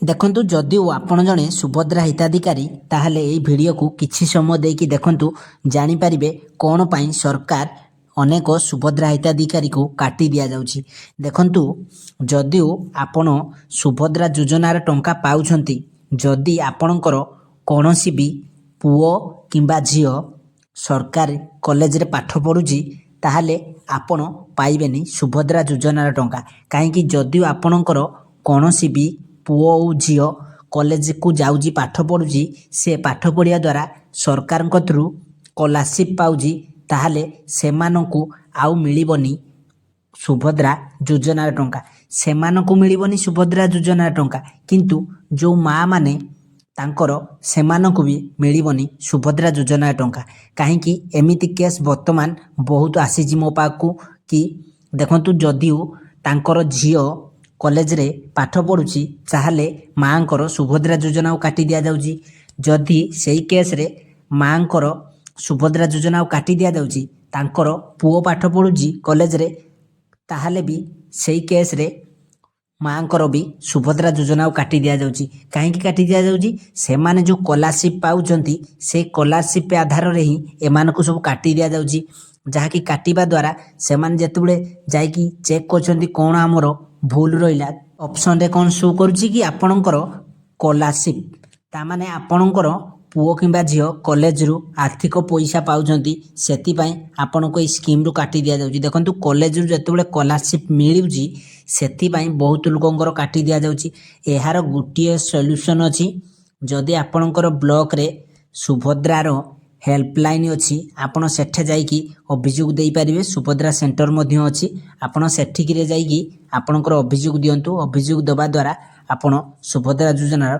ଦେଖନ୍ତୁ ଯଦିଓ ଆପଣ ଜଣେ ସୁଭଦ୍ରା ହିତାଧିକାରୀ ତାହେଲେ ଏହି ଭିଡ଼ିଓକୁ କିଛି ସମୟ ଦେଇକି ଦେଖନ୍ତୁ, ଜାଣିପାରିବେ କ'ଣ ପାଇଁ ସରକାର ଅନେକ ସୁଭଦ୍ରା ହିତାଧିକାରୀକୁ କାଟି ଦିଆଯାଉଛି। ଦେଖନ୍ତୁ, ଯଦିଓ ଆପଣ ସୁଭଦ୍ରା ଯୋଜନାର ଟଙ୍କା ପାଉଛନ୍ତି, ଯଦି ଆପଣଙ୍କର କୌଣସି ବି ପୁଅ କିମ୍ବା ଝିଅ ସରକାରୀ କଲେଜରେ ପାଠ ପଢ଼ୁଛି ତାହେଲେ ଆପଣ ପାଇବେନି ସୁଭଦ୍ରା ଯୋଜନାର ଟଙ୍କା। କାହିଁକି? ଯଦିଓ ଆପଣଙ୍କର କୌଣସି ବି ପୁଅ ଓ ଝିଅ କଲେଜକୁ ଯାଉଛି, ପାଠ ପଢ଼ୁଛି, ସେ ପାଠ ପଢ଼ିବା ଦ୍ୱାରା ସରକାରଙ୍କ ଥ୍ରୁ ସ୍କଲାରସିପ୍ ପାଉଛି, ତାହେଲେ ସେମାନଙ୍କୁ ଆଉ ମିଳିବନି ସୁଭଦ୍ରା ଯୋଜନାର ଟଙ୍କା। ସେମାନଙ୍କୁ ମିଳିବନି ସୁଭଦ୍ରା ଯୋଜନାର ଟଙ୍କା, କିନ୍ତୁ ଯେଉଁ ମାଆ ମାନେ ତାଙ୍କର ସେମାନଙ୍କୁ ବି ମିଳିବନି ସୁଭଦ୍ରା ଯୋଜନାର ଟଙ୍କା। କାହିଁକି? ଏମିତି କେସ୍ ବର୍ତ୍ତମାନ ବହୁତ ଆସିଛି ମୋ ପାଖକୁ କି ଦେଖନ୍ତୁ, ଯଦିଓ ତାଙ୍କର ଝିଅ କଲେଜରେ ପାଠ ପଢ଼ୁଛି ତାହେଲେ ମାଆଙ୍କର ସୁଭଦ୍ରା ଯୋଜନାକୁ କାଟି ଦିଆଯାଉଛି। ଯଦି ସେଇ କେସ୍ରେ ମାଆଙ୍କର ସୁଭଦ୍ରା ଯୋଜନାକୁ କାଟି ଦିଆଯାଉଛି, ତାଙ୍କର ପୁଅ ପାଠ ପଢ଼ୁଛି କଲେଜରେ, ତାହେଲେ ବି ସେଇ କେସ୍ରେ ମାଆଙ୍କର ବି ସୁଭଦ୍ରା ଯୋଜନାକୁ କାଟି ଦିଆଯାଉଛି। କାହିଁକି କାଟି ଦିଆଯାଉଛି? ସେମାନେ ଯେଉଁ ସ୍କଲାରସିପ୍ ପାଉଛନ୍ତି ସେଇ ସ୍କଲାରସିପ୍ ଆଧାରରେ ହିଁ ଏମାନଙ୍କୁ ସବୁ କାଟି ଦିଆଯାଉଛି। ଯାହାକି କାଟିବା ଦ୍ୱାରା ସେମାନେ ଯେତେବେଳେ ଯାଇକି ଚେକ୍ କରୁଛନ୍ତି କ'ଣ ଆମର ଭୁଲ ରହିଲା, ଅପସନରେ କ'ଣ ଶୋ କରୁଛି କି ଆପଣଙ୍କର ସ୍କଲାରସିପ୍, ତାମାନେ ଆପଣଙ୍କର ପୁଅ କିମ୍ବା ଝିଅ କଲେଜରୁ ଆର୍ଥିକ ପଇସା ପାଉଛନ୍ତି, ସେଥିପାଇଁ ଆପଣଙ୍କୁ ଏଇ ସ୍କିମ୍ରୁ କାଟି ଦିଆଯାଉଛି। ଦେଖନ୍ତୁ, କଲେଜରୁ ଯେତେବେଳେ ସ୍କଲାରସିପ୍ ମିଳୁଛି ସେଥିପାଇଁ ବହୁତ ଲୋକଙ୍କର କାଟି ଦିଆଯାଉଛି। ଏହାର ଗୋଟିଏ ସଲ୍ୟୁସନ୍ ଅଛି। ଯଦି ଆପଣଙ୍କର ବ୍ଲକରେ ସୁଭଦ୍ରାର ହେଲ୍ପଲାଇନ୍ ଅଛି, ଆପଣ ସେଠି ଯାଇକି ଅଭିଯୋଗ ଦେଇପାରିବେ। ସୁଭଦ୍ରା ସେଣ୍ଟର ମଧ୍ୟ ଅଛି, ଆପଣ ସେଠିକିରେ ଯାଇକି ଆପଣଙ୍କର ଅଭିଯୋଗ ଦିଅନ୍ତୁ। ଅଭିଯୋଗ ଦେବା ଦ୍ୱାରା ଆପଣ ସୁଭଦ୍ରା ଯୋଜନାର